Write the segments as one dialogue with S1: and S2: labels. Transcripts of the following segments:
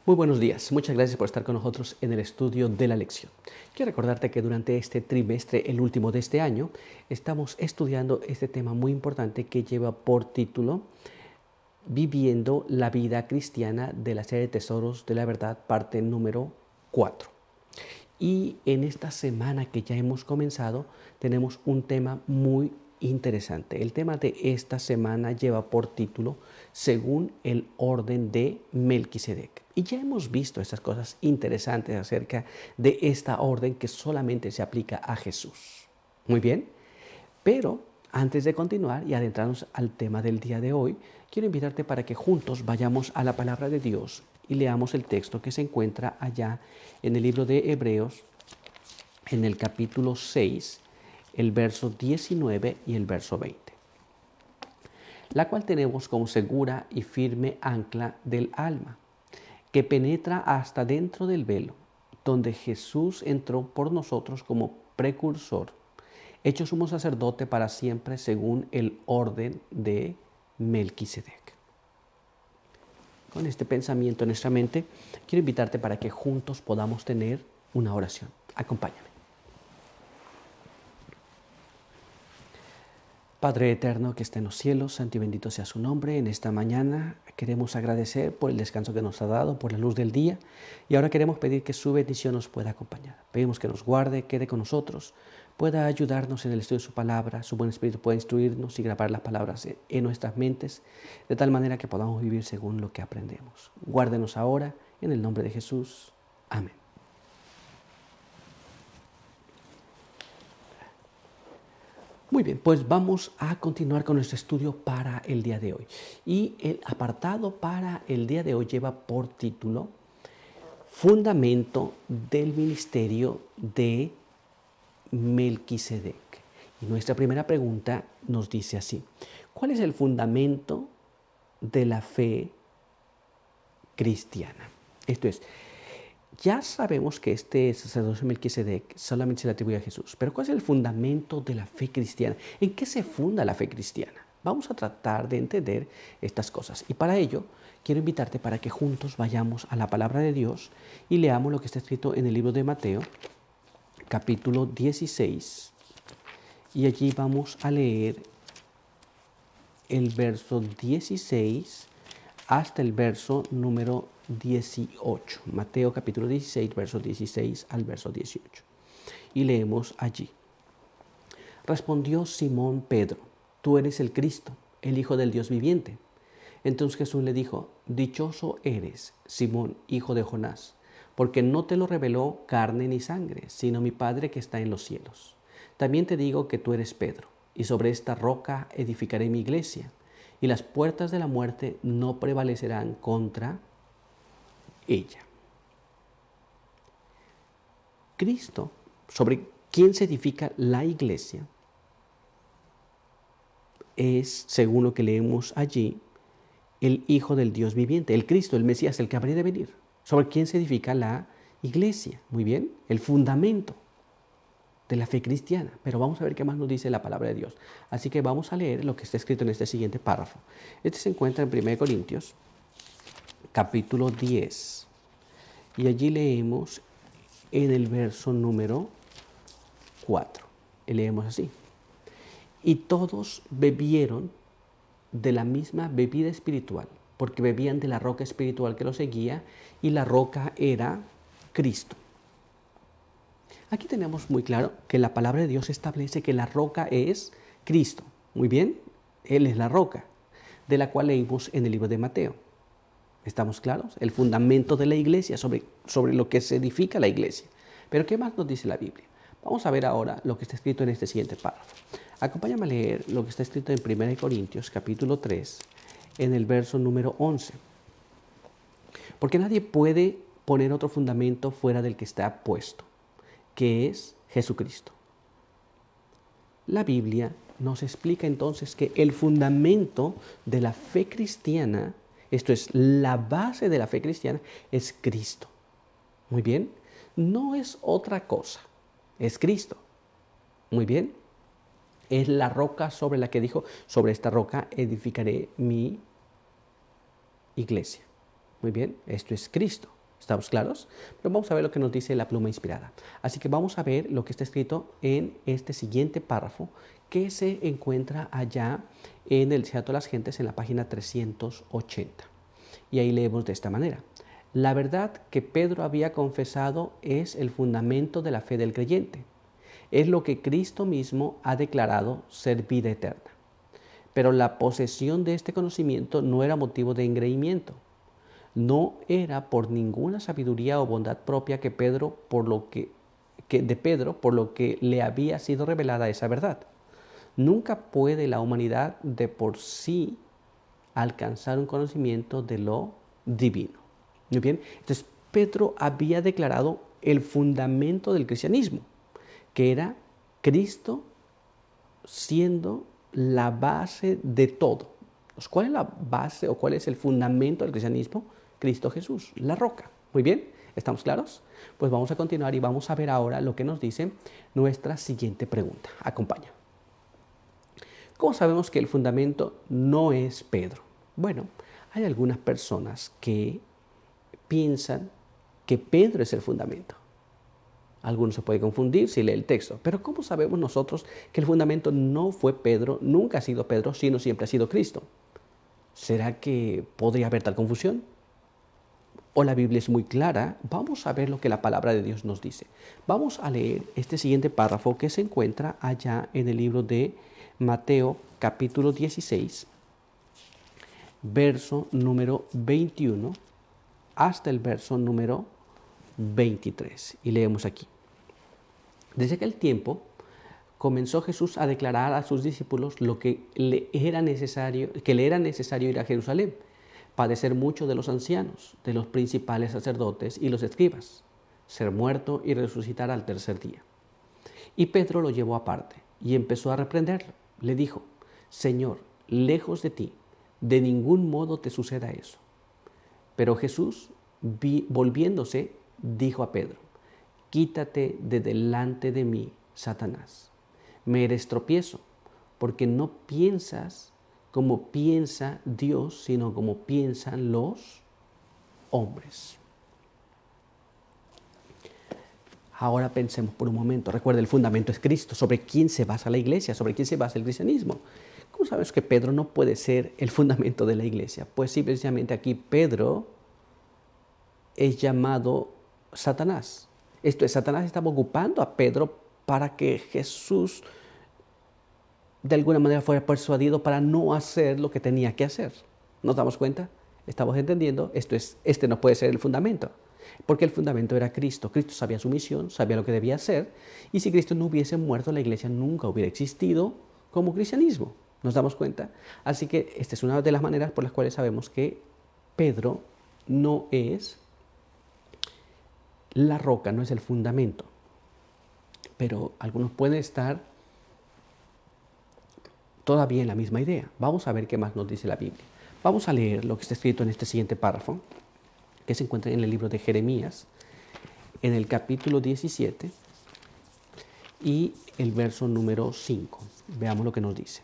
S1: Muy buenos días, muchas gracias por estar con nosotros en el estudio de la lección. Quiero recordarte que durante este trimestre, el último de este año, estamos estudiando este tema muy importante que lleva por título Viviendo la vida cristiana de la serie Tesoros de la Verdad, parte número 4. Y en esta semana que ya hemos comenzado, tenemos un tema muy interesante. El tema de esta semana lleva por título Según el orden de Melquisedec. Y ya hemos visto estas cosas interesantes acerca de esta orden que solamente se aplica a Jesús. Muy bien, pero antes de continuar y adentrarnos al tema del día de hoy, quiero invitarte para que juntos vayamos a la palabra de Dios y leamos el texto que se encuentra allá en el libro de Hebreos, en el capítulo 6, el verso 19 y el verso 20, la cual tenemos como segura y firme ancla del alma, que penetra hasta dentro del velo, donde Jesús entró por nosotros como precursor, hecho sumo sacerdote para siempre según el orden de Melquisedec. Con este pensamiento en nuestra mente, quiero invitarte para que juntos podamos tener una oración. Acompáñame. Padre eterno que está en los cielos, santo y bendito sea su nombre. En esta mañana queremos agradecer por el descanso que nos ha dado, por la luz del día, y ahora queremos pedir que su bendición nos pueda acompañar. Pedimos que nos guarde, quede con nosotros, pueda ayudarnos en el estudio de su palabra, su buen espíritu pueda instruirnos y grabar las palabras en nuestras mentes, de tal manera que podamos vivir según lo que aprendemos. Guárdenos ahora, en el nombre de Jesús. Amén. Muy bien, pues vamos a continuar con nuestro estudio para el día de hoy. Y el apartado para el día de hoy lleva por título Fundamento del ministerio de Melquisedec. Y nuestra primera pregunta nos dice así: ¿cuál es el fundamento de la fe cristiana? Esto es, ya sabemos que este sacerdocio Melquisedec solamente se le atribuye a Jesús, pero ¿cuál es el fundamento de la fe cristiana? ¿En qué se funda la fe cristiana? Vamos a tratar de entender estas cosas. Y para ello, quiero invitarte para que juntos vayamos a la palabra de Dios y leamos lo que está escrito en el libro de Mateo, capítulo 16. Y allí vamos a leer el verso 16 hasta el verso número 18. Mateo capítulo 16, verso 16 al verso 18. Y leemos allí. Respondió Simón Pedro: tú eres el Cristo, el Hijo del Dios viviente. Entonces Jesús le dijo: dichoso eres, Simón, hijo de Jonás, porque no te lo reveló carne ni sangre, sino mi Padre que está en los cielos. También te digo que tú eres Pedro, y sobre esta roca edificaré mi iglesia, y las puertas de la muerte no prevalecerán contra ella. Cristo, sobre quien se edifica la iglesia, es, según lo que leemos allí, el Hijo del Dios viviente, el Cristo, el Mesías, el que habría de venir. Sobre quién se edifica la iglesia. Muy bien, el fundamento de la fe cristiana. Pero vamos a ver qué más nos dice la palabra de Dios. Así que vamos a leer lo que está escrito en este siguiente párrafo. Este se encuentra en 1 Corintios, capítulo 10. Y allí leemos en el verso número 4. Y leemos así: y todos bebieron de la misma bebida espiritual, porque bebían de la roca espiritual que los seguía, y la roca era Cristo. Aquí tenemos muy claro que la palabra de Dios establece que la roca es Cristo. Muy bien, Él es la roca, de la cual leímos en el libro de Mateo. ¿Estamos claros? El fundamento de la iglesia, sobre lo que se edifica la iglesia. Pero ¿qué más nos dice la Biblia? Vamos a ver ahora lo que está escrito en este siguiente párrafo. Acompáñame a leer lo que está escrito en 1 Corintios, capítulo 3, en el verso número 11. Porque nadie puede poner otro fundamento fuera del que está puesto, que es Jesucristo. La Biblia nos explica entonces que el fundamento de la fe cristiana, esto es, la base de la fe cristiana, es Cristo. Muy bien, no es otra cosa, es Cristo. Muy bien, es la roca sobre la que dijo: sobre esta roca edificaré mi iglesia. Muy bien, esto es Cristo. ¿Estamos claros? Pero vamos a ver lo que nos dice la pluma inspirada. Así que vamos a ver lo que está escrito en este siguiente párrafo que se encuentra allá en el Deseado de las Gentes en la página 380. Y ahí leemos de esta manera. La verdad que Pedro había confesado es el fundamento de la fe del creyente. Es lo que Cristo mismo ha declarado ser vida eterna. Pero la posesión de este conocimiento no era motivo de engreimiento. No era por ninguna sabiduría o bondad propia que Pedro, por lo que le había sido revelada esa verdad. Nunca puede la humanidad de por sí alcanzar un conocimiento de lo divino. Muy bien, entonces Pedro había declarado el fundamento del cristianismo, que era Cristo siendo la base de todo. ¿Cuál es la base o cuál es el fundamento del cristianismo? Cristo Jesús, la roca. Muy bien, ¿estamos claros? Pues vamos a continuar y vamos a ver ahora lo que nos dice nuestra siguiente pregunta. Acompaña. ¿Cómo sabemos que el fundamento no es Pedro? Bueno, hay algunas personas que piensan que Pedro es el fundamento. Algunos se puede confundir si lee el texto, pero ¿cómo sabemos nosotros que el fundamento no fue Pedro, nunca ha sido Pedro, sino siempre ha sido Cristo? ¿Será que podría haber tal confusión? ¿O la Biblia es muy clara? Vamos a ver lo que la palabra de Dios nos dice. Vamos a leer este siguiente párrafo que se encuentra allá en el libro de Mateo capítulo 16, verso número 21 hasta el verso número 23. Y leemos aquí. Desde aquel tiempo comenzó Jesús a declarar a sus discípulos lo que le era necesario ir a Jerusalén, padecer mucho de los ancianos, de los principales sacerdotes y los escribas, ser muerto y resucitar al tercer día. Y Pedro lo llevó aparte y empezó a reprenderlo. Le dijo: Señor, lejos de ti, de ningún modo te suceda eso. Pero Jesús, volviéndose, dijo a Pedro: Quítate de delante de mí, Satanás. Me eres tropiezo, porque no piensas como piensa Dios, sino como piensan los hombres. Ahora pensemos por un momento. Recuerda, el fundamento es Cristo. ¿Sobre quién se basa la iglesia? ¿Sobre quién se basa el cristianismo? ¿Cómo sabes que Pedro no puede ser el fundamento de la iglesia? Pues sí, precisamente aquí Pedro es llamado Satanás. Esto es, Satanás estaba ocupando a Pedro para que Jesús de alguna manera fuera persuadido para no hacer lo que tenía que hacer. ¿Nos damos cuenta? ¿Estamos entendiendo? Esto es, este no puede ser el fundamento, porque el fundamento era Cristo. Cristo sabía su misión, sabía lo que debía hacer, y si Cristo no hubiese muerto, la iglesia nunca hubiera existido como cristianismo. ¿Nos damos cuenta? Así que esta es una de las maneras por las cuales sabemos que Pedro no es la roca, no es el fundamento. Pero algunos pueden estar todavía en la misma idea. Vamos a ver qué más nos dice la Biblia. Vamos a leer lo que está escrito en este siguiente párrafo, que se encuentra en el libro de Jeremías, en el capítulo 17 y el verso número 5. Veamos lo que nos dice.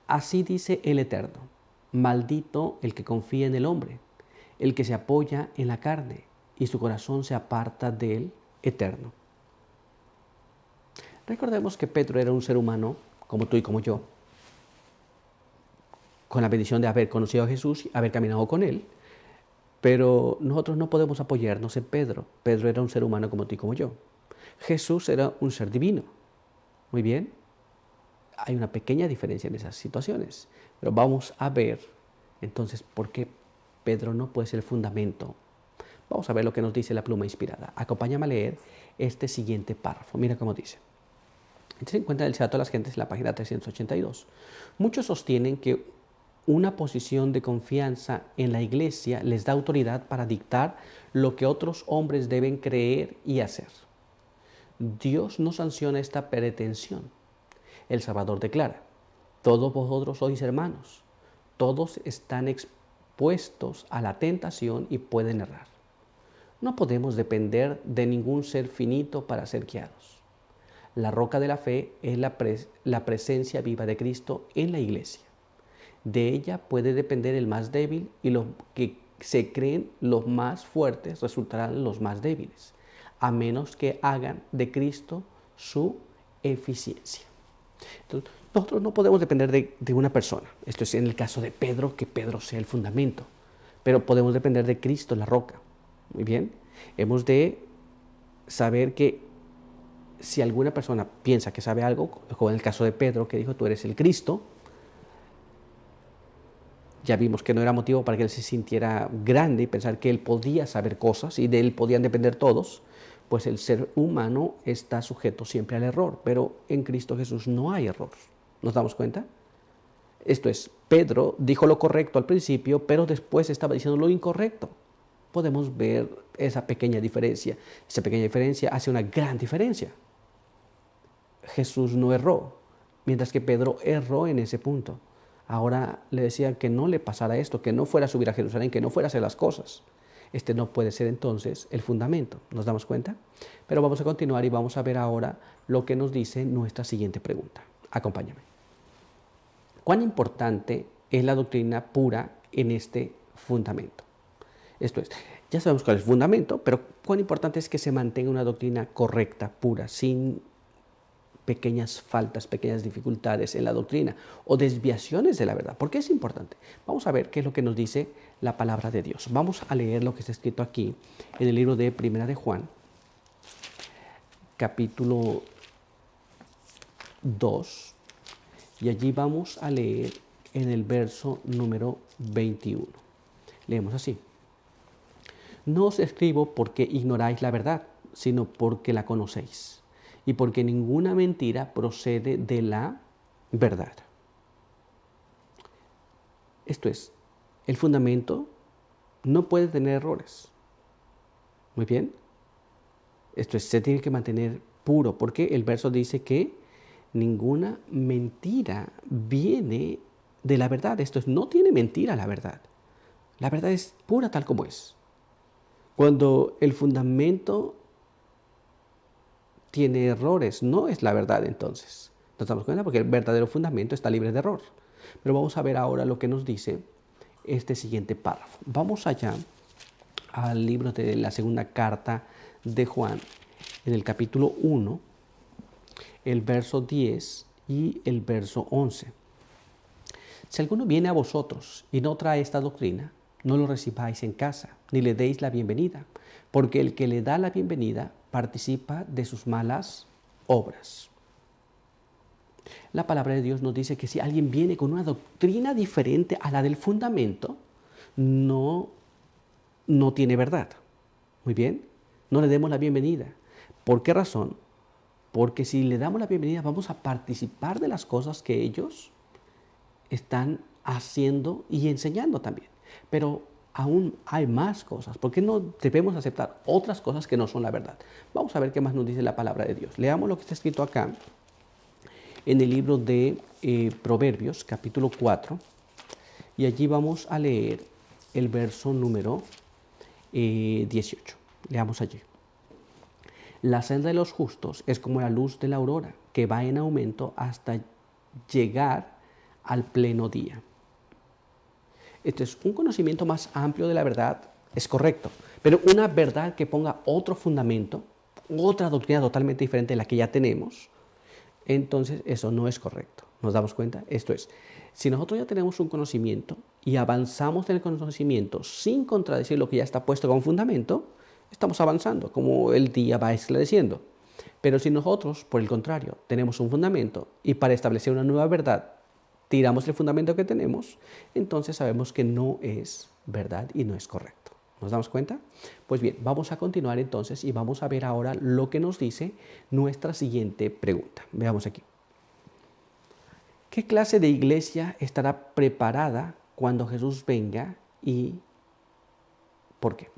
S1: Así dice el Eterno: maldito el que confía en el hombre, el que se apoya en la carne y su corazón se aparta del Eterno. Recordemos que Pedro era un ser humano como tú y como yo, con la bendición de haber conocido a Jesús y haber caminado con Él, pero nosotros no podemos apoyarnos en Pedro. Pedro era un ser humano como tú y como yo. Jesús era un ser divino. Muy bien, hay una pequeña diferencia en esas situaciones, pero vamos a ver entonces por qué Pedro no puede ser el fundamento. Vamos a ver lo que nos dice la pluma inspirada. Acompáñame a leer este siguiente párrafo. Mira cómo dice. Se encuentra en el Deseado de las Gentes en la página 382. Muchos sostienen que una posición de confianza en la iglesia les da autoridad para dictar lo que otros hombres deben creer y hacer. Dios no sanciona esta pretensión. El Salvador declara: todos vosotros sois hermanos, todos están expuestos a la tentación y pueden errar. No podemos depender de ningún ser finito para ser guiados. La roca de la fe es la presencia viva de Cristo en la iglesia. De ella puede depender el más débil y los que se creen los más fuertes resultarán los más débiles, a menos que hagan de Cristo su eficiencia. Entonces, nosotros no podemos depender de una persona. Esto es en el caso de Pedro, que Pedro sea el fundamento. Pero podemos depender de Cristo, la roca. Muy bien. Hemos de saber que si alguna persona piensa que sabe algo, como en el caso de Pedro, que dijo, tú eres el Cristo, ya vimos que no era motivo para que él se sintiera grande y pensar que él podía saber cosas y de él podían depender todos, pues el ser humano está sujeto siempre al error, pero en Cristo Jesús no hay error. ¿Nos damos cuenta? Esto es, Pedro dijo lo correcto al principio, pero después estaba diciendo lo incorrecto. Podemos ver esa pequeña diferencia. Esa pequeña diferencia hace una gran diferencia. Jesús no erró, mientras que Pedro erró en ese punto. Ahora le decía que no le pasara esto, que no fuera a subir a Jerusalén, que no fuera a hacer las cosas. Este no puede ser entonces el fundamento. ¿Nos damos cuenta? Pero vamos a continuar y vamos a ver ahora lo que nos dice nuestra siguiente pregunta. Acompáñame. ¿Cuán importante es la doctrina pura en este fundamento? Esto es, ya sabemos cuál es el fundamento, pero cuán importante es que se mantenga una doctrina correcta, pura, sin pequeñas faltas, pequeñas dificultades en la doctrina o desviaciones de la verdad. ¿Por qué es importante? Vamos a ver qué es lo que nos dice la palabra de Dios. Vamos a leer lo que está escrito aquí en el libro de Primera de Juan, capítulo 2, y allí vamos a leer en el verso número 21. Leemos así. No os escribo porque ignoráis la verdad, sino porque la conocéis, y porque ninguna mentira procede de la verdad. Esto es, el fundamento no puede tener errores. Muy bien. Esto es, se tiene que mantener puro, porque el verso dice que ninguna mentira viene de la verdad. Esto es, no tiene mentira la verdad. La verdad es pura tal como es. Cuando el fundamento tiene errores, no es la verdad entonces. ¿Nos damos cuenta? Porque el verdadero fundamento está libre de error. Pero vamos a ver ahora lo que nos dice este siguiente párrafo. Vamos allá al libro de la segunda carta de Juan, en el capítulo 1, el verso 10 y el verso 11. Si alguno viene a vosotros y no trae esta doctrina, no lo recibáis en casa, ni le deis la bienvenida, porque el que le da la bienvenida participa de sus malas obras. La palabra de Dios nos dice que si alguien viene con una doctrina diferente a la del fundamento, no tiene verdad. Muy bien, no le demos la bienvenida. ¿Por qué razón? Porque si le damos la bienvenida vamos a participar de las cosas que ellos están haciendo y enseñando también. Pero aún hay más cosas. ¿Por qué no debemos aceptar otras cosas que no son la verdad? Vamos a ver qué más nos dice la palabra de Dios. Leamos lo que está escrito acá en el libro de Proverbios, capítulo 4. Y allí vamos a leer el verso número 18. Leamos allí. La senda de los justos es como la luz de la aurora, que va en aumento hasta llegar al pleno día. Entonces, un conocimiento más amplio de la verdad es correcto, pero una verdad que ponga otro fundamento, otra doctrina totalmente diferente de la que ya tenemos, entonces eso no es correcto. ¿Nos damos cuenta? Esto es, si nosotros ya tenemos un conocimiento y avanzamos en el conocimiento sin contradecir lo que ya está puesto como fundamento, estamos avanzando, como el día va esclareciendo. Pero si nosotros, por el contrario, tenemos un fundamento y para establecer una nueva verdad tiramos el fundamento que tenemos, entonces sabemos que no es verdad y no es correcto. ¿Nos damos cuenta? Pues bien, vamos a continuar entonces y vamos a ver ahora lo que nos dice nuestra siguiente pregunta. Veamos aquí. ¿Qué clase de iglesia estará preparada cuando Jesús venga y por qué?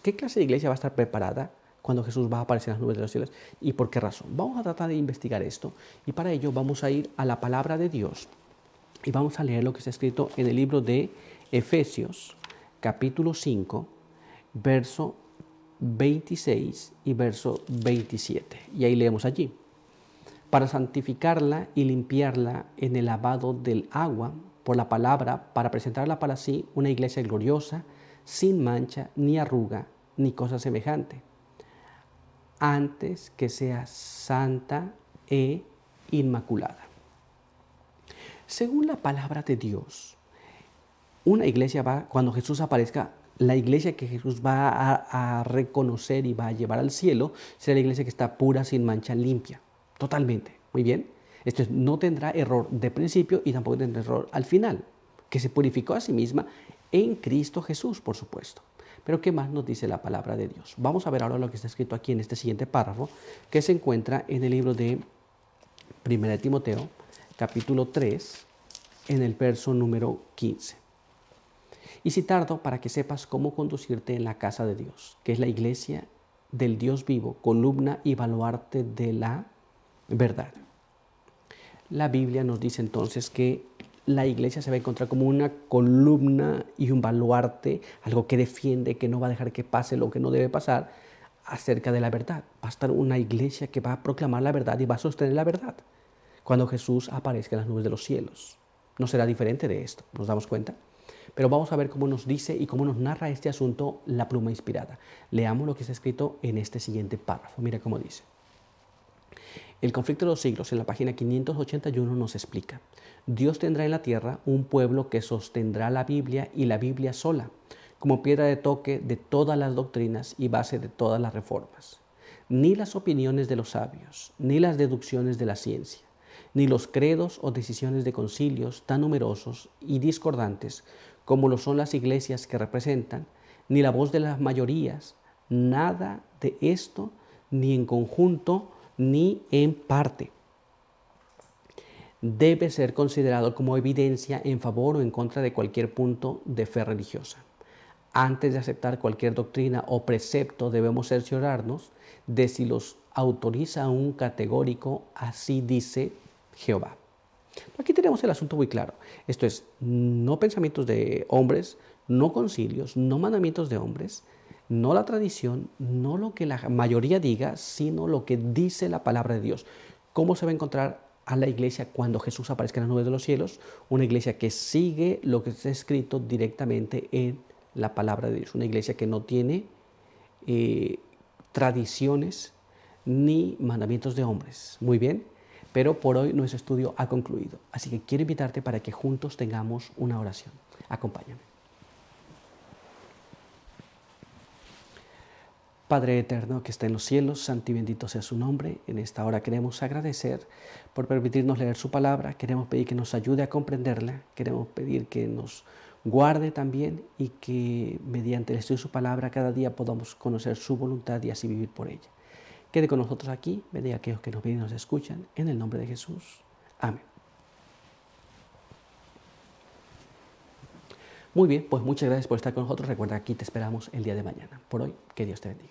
S1: ¿Qué clase de iglesia va a estar preparada cuando Jesús va a aparecer en las nubes de los cielos y por qué razón? Vamos a tratar de investigar esto y para ello vamos a ir a la palabra de Dios y vamos a leer lo que está escrito en el libro de Efesios, capítulo 5, verso 26 y verso 27. Y ahí leemos allí. Para santificarla y limpiarla en el lavado del agua por la palabra para presentarla para sí una iglesia gloriosa, sin mancha, ni arruga, ni cosa semejante, antes que sea santa e inmaculada. Según la palabra de Dios, una iglesia cuando Jesús aparezca, la iglesia que Jesús va a reconocer y va a llevar al cielo será la iglesia que está pura, sin mancha, limpia. Totalmente. Muy bien. Esto es, no tendrá error de principio y tampoco tendrá error al final, que se purificó a sí misma en Cristo Jesús, por supuesto. Pero ¿qué más nos dice la palabra de Dios? Vamos a ver ahora lo que está escrito aquí en este siguiente párrafo, que se encuentra en el libro de 1 de Timoteo, capítulo 3, en el verso número 15. Y si tardo para que sepas cómo conducirte en la casa de Dios, que es la iglesia del Dios vivo, columna y baluarte de la verdad. La Biblia nos dice entonces que la iglesia se va a encontrar como una columna y un baluarte, algo que defiende, que no va a dejar que pase lo que no debe pasar acerca de la verdad. Va a estar una iglesia que va a proclamar la verdad y va a sostener la verdad cuando Jesús aparezca en las nubes de los cielos. No será diferente de esto, ¿nos damos cuenta? Pero vamos a ver cómo nos dice y cómo nos narra este asunto la pluma inspirada. Leamos lo que está escrito en este siguiente párrafo. Mira cómo dice. El conflicto de los siglos, en la página 581, nos explica: Dios tendrá en la tierra un pueblo que sostendrá la Biblia y la Biblia sola, como piedra de toque de todas las doctrinas y base de todas las reformas. Ni las opiniones de los sabios, ni las deducciones de la ciencia, ni los credos o decisiones de concilios tan numerosos y discordantes como lo son las iglesias que representan, ni la voz de las mayorías, nada de esto, ni en conjunto, ni en parte, debe ser considerado como evidencia en favor o en contra de cualquier punto de fe religiosa. Antes de aceptar cualquier doctrina o precepto, debemos cerciorarnos de si los autoriza un categórico "así dice Jehová". Aquí tenemos el asunto muy claro. Esto es, no pensamientos de hombres, no concilios, no mandamientos de hombres, no la tradición, no lo que la mayoría diga, sino lo que dice la palabra de Dios. ¿Cómo se va a encontrar a la iglesia cuando Jesús aparezca en las nubes de los cielos? Una iglesia que sigue lo que está escrito directamente en la palabra de Dios. Una iglesia que no tiene tradiciones ni mandamientos de hombres. Muy bien. Pero por hoy nuestro estudio ha concluido. Así que quiero invitarte para que juntos tengamos una oración. Acompáñame. Padre eterno que está en los cielos, santo y bendito sea su nombre. En esta hora queremos agradecer por permitirnos leer su palabra. Queremos pedir que nos ayude a comprenderla. Queremos pedir que nos guarde también y que mediante el estudio de su palabra cada día podamos conocer su voluntad y así vivir por ella. Quede con nosotros aquí, bendiga a aquellos que nos ven y nos escuchan, en el nombre de Jesús. Amén. Muy bien, pues muchas gracias por estar con nosotros. Recuerda, aquí te esperamos el día de mañana. Por hoy, que Dios te bendiga.